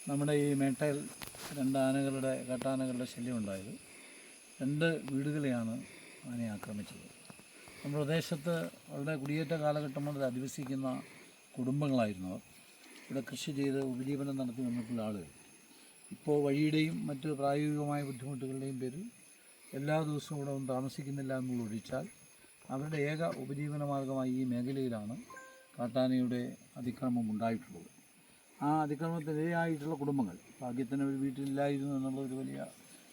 നമ്മുടെ ഈ മേട്ടയിൽ കാട്ടാനകളുടെ ശല്യം ഉണ്ടായത്. 2 വീടുകളെയാണ് ആനയെ ആക്രമിച്ചത്. നമ്മുടെ പ്രദേശത്ത് വളരെ കുടിയേറ്റ കാലഘട്ടം മുതൽ അധിവസിക്കുന്ന കുടുംബങ്ങളായിരുന്നു അവർ. ഇവിടെ കൃഷി ചെയ്ത് ഉപജീവനം നടത്തി വന്നിട്ടുള്ള ആളുകൾ ഇപ്പോൾ വഴിയുടെയും മറ്റ് പ്രായോഗികമായ ബുദ്ധിമുട്ടുകളുടെയും പേരിൽ എല്ലാ ദിവസവും ഇവിടെ ഒന്നും താമസിക്കുന്നില്ല എന്നുള്ളൊഴിച്ചാൽ അവരുടെ ഏക ഉപജീവന മാർഗമായി ഈ മേഖലയിലാണ് കാട്ടാനയുടെ അതിക്രമം ഉണ്ടായിട്ടുള്ളത്. ആ അതിക്രമത്തിനിരയായിട്ടുള്ള കുടുംബങ്ങൾ ഭാഗ്യത്തിന് ഒരു വീട്ടിലില്ലായിരുന്നു എന്നുള്ളൊരു വലിയ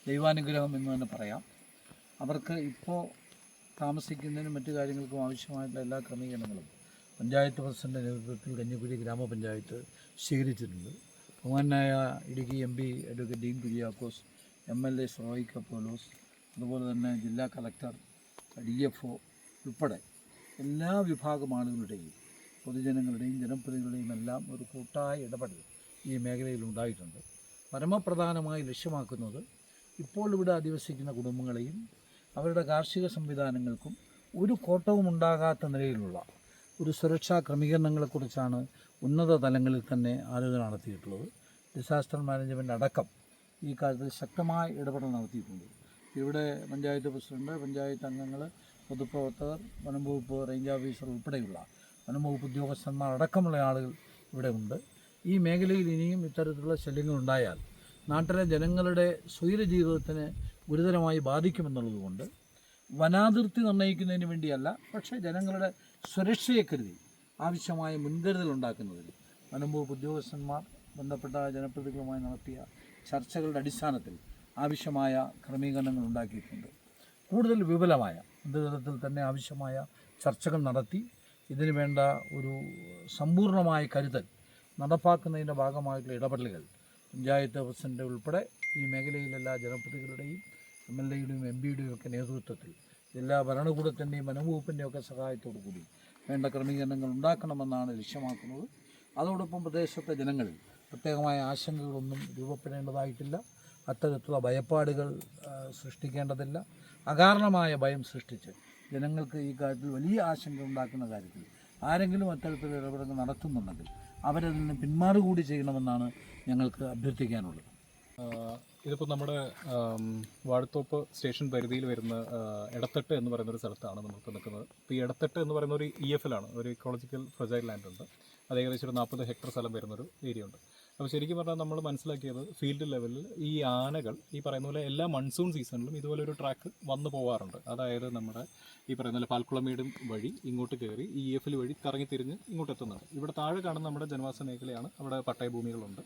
ദൈവാനുഗ്രഹം എന്ന് തന്നെ പറയാം. അവർക്ക് ഇപ്പോൾ താമസിക്കുന്നതിനും മറ്റു കാര്യങ്ങൾക്കും ആവശ്യമായിട്ടുള്ള എല്ലാ ക്രമീകരണങ്ങളും പഞ്ചായത്ത് പ്രസിഡൻ്റെ നേതൃത്വത്തിൽ കഞ്ഞിക്കുഴി ഗ്രാമപഞ്ചായത്ത് സ്വീകരിച്ചിട്ടുണ്ട്. ബഹുമാനായ Idukki MP advocate Dean Kuriakose, MLA Roy K Paulose, അതുപോലെ തന്നെ ജില്ലാ കളക്ടർ, DFO ഉൾപ്പെടെ എല്ലാ വിഭാഗം ആളുകളുടെയും പൊതുജനങ്ങളുടെയും ജനപ്രതിനിധികളുടെയും എല്ലാം ഒരു കൂട്ടായ ഇടപെടൽ ഈ മേഖലയിൽ ഉണ്ടായിട്ടുണ്ട്. പരമപ്രധാനമായി ലക്ഷ്യമാക്കുന്നത് ഇപ്പോൾ ഇവിടെ അധിവസിക്കുന്ന കുടുംബങ്ങളെയും അവരുടെ കാർഷിക സംവിധാനങ്ങൾക്കും ഒരു കോട്ടവും ഉണ്ടാകാത്ത നിലയിലുള്ള ഒരു സുരക്ഷാ ക്രമീകരണങ്ങളെക്കുറിച്ചാണ് ഉന്നത തലങ്ങളിൽ തന്നെ ആളുകൾ നടത്തിയിട്ടുള്ളത്. ഡിസാസ്റ്റർ മാനേജ്മെൻറ്റ് അടക്കം ഈ കാര്യത്തിൽ ശക്തമായ ഇടപെടൽ നടത്തിയിട്ടുണ്ട്. ഇവിടെ പഞ്ചായത്ത് പ്രസിഡന്റ്, പഞ്ചായത്ത് അംഗങ്ങൾ, പൊതുപ്രവർത്തകർ, വനം വകുപ്പ് റേഞ്ച് ഓഫീസർ ഉൾപ്പെടെയുള്ള വനം വകുപ്പ് ഉദ്യോഗസ്ഥന്മാർ അടക്കമുള്ള ആളുകൾ ഇവിടെ ഉണ്ട്. ഈ മേഖലയിൽ ഇനിയും ഇത്തരത്തിലുള്ള ശല്യങ്ങളുണ്ടായാൽ നാട്ടിലെ ജനങ്ങളുടെ സ്വൈര ജീവിതത്തിന് ഗുരുതരമായി ബാധിക്കുമെന്നുള്ളതുകൊണ്ട് വനാതിർത്തി നിർണ്ണയിക്കുന്നതിന് വേണ്ടിയല്ല, പക്ഷേ ജനങ്ങളുടെ സുരക്ഷയെ കരുതി ആവശ്യമായ മുൻകരുതൽ ഉണ്ടാക്കുന്നതിന് വനം വകുപ്പ് ഉദ്യോഗസ്ഥന്മാർ ബന്ധപ്പെട്ട ജനപ്രതിനിധികളുമായി നടത്തിയ ചർച്ചകളുടെ അടിസ്ഥാനത്തിൽ ആവശ്യമായ ക്രമീകരണങ്ങൾ ഉണ്ടാക്കിയിട്ടുണ്ട്. കൂടുതൽ വിപുലമായ തലത്തിൽ തന്നെ ആവശ്യമായ ചർച്ചകൾ നടത്തി ഇതിനു വേണ്ട ഒരു സമ്പൂർണ്ണമായ കരുതൽ നടപ്പാക്കുന്നതിൻ്റെ ഭാഗമായിട്ടുള്ള ഇടപെടലുകൾ പഞ്ചായത്ത് പ്രസിഡന്റ് ഉൾപ്പെടെ ഈ മേഖലയിലെല്ലാ ജനപ്രതിനിധികളുടെയും MLAയുടെയും MPയുടെയും ഒക്കെ നേതൃത്വത്തിൽ ജില്ലാ ഭരണകൂടത്തിൻ്റെയും വനംവകുപ്പിൻ്റെയും ഒക്കെ സഹായത്തോടു കൂടി വേണ്ട ക്രമീകരണങ്ങൾ ഉണ്ടാക്കണമെന്നാണ് ലക്ഷ്യമാക്കുന്നത്. അതോടൊപ്പം പ്രദേശത്തെ ജനങ്ങളിൽ പ്രത്യേകമായ ആശങ്കകളൊന്നും രൂപപ്പെടേണ്ടതായിട്ടില്ല. അത്തരത്തിലുള്ള ഭയപ്പാടുകൾ സൃഷ്ടിക്കേണ്ടതില്ല. അകാരണമായ ഭയം സൃഷ്ടിച്ച് ജനങ്ങൾക്ക് ഈ കാര്യത്തിൽ വലിയ ആശങ്ക ഉണ്ടാക്കുന്ന കാര്യത്തിൽ ആരെങ്കിലും അത്തരത്തിലുള്ള ഇടപെടലുകൾ നടത്തുന്നുണ്ടെങ്കിൽ അവരതിൽ നിന്ന് പിന്മാറുകൂടി ചെയ്യണമെന്നാണ് ഞങ്ങൾക്ക് അഭ്യർത്ഥിക്കാനുള്ളത്. ഇതിപ്പോൾ നമ്മുടെ വാഴത്തോപ്പ് സ്റ്റേഷൻ പരിധിയിൽ വരുന്ന എടത്തട്ട് എന്ന് പറയുന്നൊരു സ്ഥലത്താണ് നമ്മളിപ്പോൾ നിൽക്കുന്നത്. ഇപ്പോൾ ഈ എടത്തട്ട് എന്ന് പറയുന്ന ഒരു EFL ആണ്, ഒരു ഇക്കോളജിക്കൽ ഫ്രജൈൽ ലാൻഡ് ഉണ്ട്. അത് ഏകദേശം ഒരു 40 ഹെക്ടർ സ്ഥലം വരുന്നൊരു ഏരിയ ഉണ്ട്. അപ്പോൾ ശരിക്കും പറഞ്ഞാൽ നമ്മൾ മനസ്സിലാക്കിയത് ഫീൽഡ് ലെവലിൽ ഈ ആനകൾ ഈ പറയുന്ന പോലെ എല്ലാ മൺസൂൺ സീസണിലും ഇതുപോലെ ഒരു ട്രാക്ക് വന്നു പോകാറുണ്ട്. അതായത് നമ്മുടെ ഈ പറയുന്ന പോലെ പാൽക്കുളമേടും വഴി ഇങ്ങോട്ട് കയറി ഈ EFL വഴി കറങ്ങി തിരിഞ്ഞ് ഇങ്ങോട്ട് എത്തുന്നുണ്ട്. ഇവിടെ താഴെ കാണുന്ന നമ്മുടെ ജനവാസ മേഖലയാണ്. അവിടെ പട്ടയഭൂമികളുണ്ട്.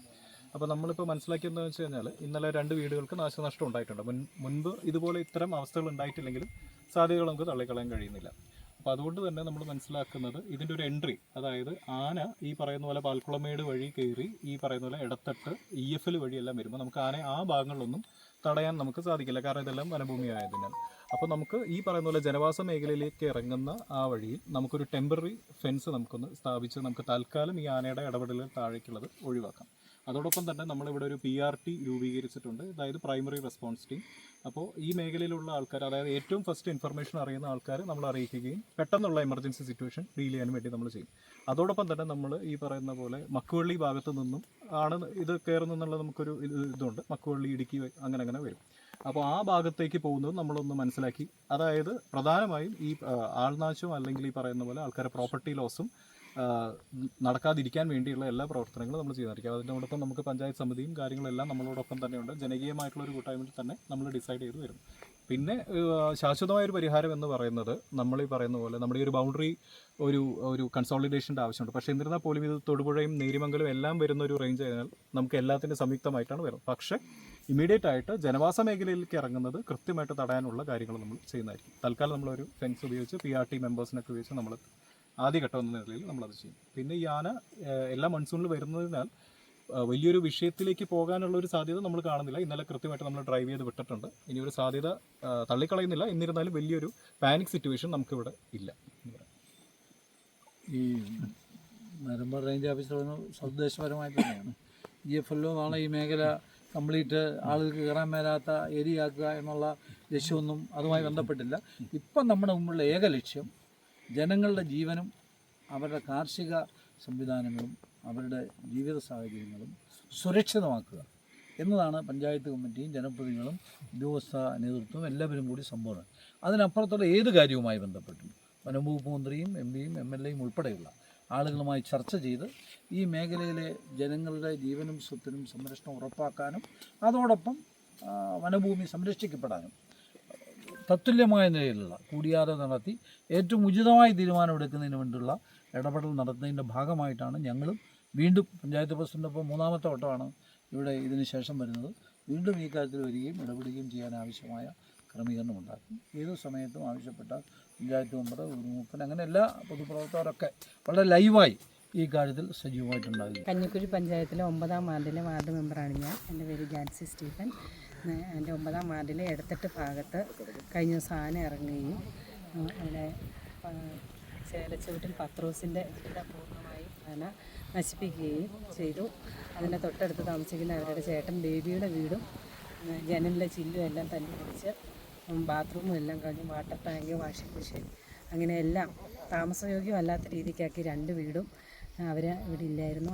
അപ്പോൾ നമ്മളിപ്പോൾ മനസ്സിലാക്കിയതെന്ന് വെച്ച് കഴിഞ്ഞാൽ ഇന്നലെ 2 വീടുകൾക്ക് നാശനഷ്ടം ഉണ്ടായിട്ടുണ്ട്. മുൻപ് ഇതുപോലെ ഇത്തരം അവസ്ഥകൾ ഉണ്ടായിട്ടില്ലെങ്കിലും സാധ്യതകൾ നമുക്ക് തള്ളിക്കളയാൻ കഴിയുന്നില്ല. അപ്പോൾ അതുകൊണ്ട് തന്നെ നമ്മൾ മനസ്സിലാക്കുന്നത് ഇതിൻ്റെ ഒരു എൻട്രി, അതായത് ആന ഈ പറയുന്ന പോലെ പാൽക്കുളമേട് വഴി കയറി ഈ പറയുന്ന പോലെ ഇടത്തട്ട് EFL വഴിയെല്ലാം വരുമ്പോൾ നമുക്ക് ആനയെ ആ ഭാഗങ്ങളിലൊന്നും തടയാൻ നമുക്ക് സാധിക്കില്ല, കാരണം ഇതെല്ലാം വനഭൂമി ആയതിനാൽ. അപ്പോൾ നമുക്ക് ഈ പറയുന്ന പോലെ ജനവാസ മേഖലയിലേക്ക് ഇറങ്ങുന്ന ആ വഴിയിൽ നമുക്കൊരു ടെമ്പററി ഫെൻസ് നമുക്കൊന്ന് സ്ഥാപിച്ച് നമുക്ക് തൽക്കാലം ഈ ആനയുടെ ഇടപെടലിൽ താഴേക്കുള്ളത് ഒഴിവാക്കാം. അതോടൊപ്പം തന്നെ നമ്മളിവിടെ ഒരു PRT രൂപീകരിച്ചിട്ടുണ്ട്, അതായത് പ്രൈമറി റെസ്പോൺസ് ടീം. അപ്പോൾ ഈ മേഖലയിലുള്ള ആൾക്കാർ, അതായത് ഏറ്റവും ഫസ്റ്റ് ഇൻഫർമേഷൻ അറിയുന്ന ആൾക്കാർ നമ്മൾ അറിയിക്കുകയും പെട്ടെന്നുള്ള എമർജൻസി സിറ്റുവേഷൻ ഡീൽ ചെയ്യാനും വേണ്ടി നമ്മൾ ചെയ്യും. അതോടൊപ്പം തന്നെ നമ്മൾ ഈ പറയുന്ന പോലെ മക്കുവള്ളി ഭാഗത്തു നിന്നും ആണ് ഇത് കയറുന്നെന്നുള്ള നമുക്കൊരു ഇതുണ്ട്. മക്കുവള്ളി, ഇടുക്കി അങ്ങനെ വരും. അപ്പോൾ ആ ഭാഗത്തേക്ക് പോകുന്നത് നമ്മളൊന്ന് മനസ്സിലാക്കി, അതായത് പ്രധാനമായും ഈ ആൾനാശവും അല്ലെങ്കിൽ ഈ പറയുന്ന പോലെ ആൾക്കാരെ പ്രോപ്പർട്ടി ലോസും നടക്കാതിരിക്കാൻ വേണ്ടിയുള്ള എല്ലാ പ്രവർത്തനങ്ങളും നമ്മൾ ചെയ്യുന്നതായിരിക്കും. അതിനോടൊപ്പം നമുക്ക് പഞ്ചായത്ത് സമിതിയും കാര്യങ്ങളെല്ലാം നമ്മളോടൊപ്പം തന്നെയുണ്ട്. ജനകീയമായിട്ടുള്ളൊരു കൂട്ടായ്മയിൽ തന്നെ നമ്മൾ ഡിസൈഡ് ചെയ്ത് വരും. പിന്നെ ശാശ്വതമായൊരു പരിഹാരം എന്ന് പറയുന്നത് നമ്മൾ ഈ പറയുന്ന പോലെ നമ്മുടെ ഈ ഒരു ബൗണ്ടറി ഒരു കൺസോളിഡേഷൻ്റെ ആവശ്യമുണ്ട്. പക്ഷേ എന്നിരുന്നാൽ പോലും ഇത് തൊടുപുഴയും നേരിമംഗലവും എല്ലാം വരുന്ന ഒരു റേഞ്ച് ആയതിനാൽ നമുക്ക് എല്ലാത്തിൻ്റെ സംയുക്തമായിട്ടാണ് വരുന്നത്. പക്ഷേ ഇമീഡിയറ്റ് ആയിട്ട് ജനവാസ മേഖലയിലേക്ക് ഇറങ്ങുന്നത് കൃത്യമായിട്ട് തടയാനുള്ള കാര്യങ്ങൾ നമ്മൾ ചെയ്യുന്നതായിരിക്കും. തൽക്കാലം നമ്മളൊരു ഫെൻസ് ഉപയോഗിച്ച് PRT മെമ്പേഴ്സിനൊക്കെ ഉപയോഗിച്ച് നമ്മൾ ആദ്യഘട്ടം എന്ന നിലയിൽ നമ്മളത് ചെയ്യും. പിന്നെ ഈ ആന എല്ലാ മൺസൂണിൽ വരുന്നതിനാൽ വലിയൊരു വിഷയത്തിലേക്ക് പോകാനുള്ള ഒരു സാധ്യത നമ്മൾ കാണുന്നില്ല. ഇന്നലെ കൃത്യമായിട്ട് നമ്മൾ ഡ്രൈവ് ചെയ്ത് വിട്ടിട്ടുണ്ട്. ഇനി ഒരു സാധ്യത തള്ളിക്കളയുന്നില്ല. എന്നിരുന്നാലും വലിയൊരു പാനിക് സിറ്റുവേഷൻ നമുക്കിവിടെ ഇല്ല. ഈ നരമ്പ റേഞ്ച് ഓഫീസർ സന്ദേശപരമായിട്ട് തന്നെയാണ് EFL നാളെ ഈ മേഖല കംപ്ലീറ്റ് ആളുകൾക്ക് കയറാൻ മേലാത്ത ഏരിയ ആക്കുക എന്നുള്ള ലക്ഷ്യമൊന്നും അതുമായി ബന്ധപ്പെട്ടില്ല. ഇപ്പം നമ്മുടെ മുമ്പുള്ള ഏക ലക്ഷ്യം ജനങ്ങളുടെ ജീവനും അവരുടെ കാർഷിക സംവിധാനങ്ങളും അവരുടെ ജീവിത സാഹചര്യങ്ങളും സുരക്ഷിതമാക്കുക എന്നതാണ് പഞ്ചായത്ത് കമ്മിറ്റിയും ജനപ്രതിനിധികളും ഉദ്യോഗസ്ഥ നേതൃത്വവും എല്ലാവരും കൂടി സംബോധന. അതിനപ്പുറത്തുള്ള ഏത് കാര്യവുമായി ബന്ധപ്പെട്ടും വനംവകുപ്പ് മന്ത്രിയും എം പിയും MLAയും ഉൾപ്പെടെയുള്ള ആളുകളുമായി ചർച്ച ചെയ്ത് ഈ മേഖലയിലെ ജനങ്ങളുടെ ജീവനും സ്വത്തിനും സംരക്ഷണം ഉറപ്പാക്കാനും അതോടൊപ്പം വനഭൂമി സംരക്ഷിക്കപ്പെടാനും തത്തുല്യമായ നിലയിലുള്ള കൂടിയാലോചന നടത്തി ഏറ്റവും ഉചിതമായ തീരുമാനമെടുക്കുന്നതിന് വേണ്ടിയുള്ള ഇടപെടൽ നടത്തുന്നതിൻ്റെ ഭാഗമായിട്ടാണ് ഞങ്ങളും വീണ്ടും പഞ്ചായത്ത് പ്രസിഡൻ്റൊപ്പം 3ാമത്തെ വട്ടമാണ് ഇവിടെ ഇതിന് ശേഷം വരുന്നത്. വീണ്ടും ഈ കാര്യത്തിൽ വരികയും ഇടപെടുകയും ചെയ്യാൻ ആവശ്യമായ ക്രമീകരണം ഉണ്ടാക്കും. ഏത് സമയത്തും ആവശ്യപ്പെട്ട പഞ്ചായത്ത് മെമ്പർ, ഗ്രൂപ്പിന് അങ്ങനെ എല്ലാ പൊതുപ്രവർത്തകരൊക്കെ വളരെ ലൈവായി ഈ കാര്യത്തിൽ സജീവമായിട്ടുണ്ടാകും. കഞ്ഞിക്കുഴി പഞ്ചായത്തിലെ 9ാം വാർഡിലെ വാർഡ് മെമ്പറാണ് ഞാൻ. എൻ്റെ പേര് ജാൻസി സ്റ്റീഫൻ. എൻ്റെ 9ാം വാർഡിലെ എടത്തട്ട് ഭാഗത്ത് കഴിഞ്ഞ ദിവസം ആന ഇറങ്ങുകയും അവിടെ ചേലച്ചുവട്ടിൽ പത്രോസിൻ്റെ വീട് പൂർണ്ണമായും ആന നശിപ്പിക്കുകയും ചെയ്തു. അതിൻ്റെ തൊട്ടടുത്ത് താമസിക്കുന്ന അവരുടെ ചേട്ടൻ ബേബിയുടെ വീടും ജനലിലെ ചില്ലും എല്ലാം തല്ലി പൊളിച്ച് ബാത്റൂമും എല്ലാം കഴിഞ്ഞ് വാട്ടർ ടാങ്ക്, വാഷിംഗ് മെഷീൻ അങ്ങനെ എല്ലാം താമസയോഗ്യമല്ലാത്ത രീതിക്കാക്കി 2 വീടും അവർ ഇവിടെ ഇല്ലായിരുന്നു.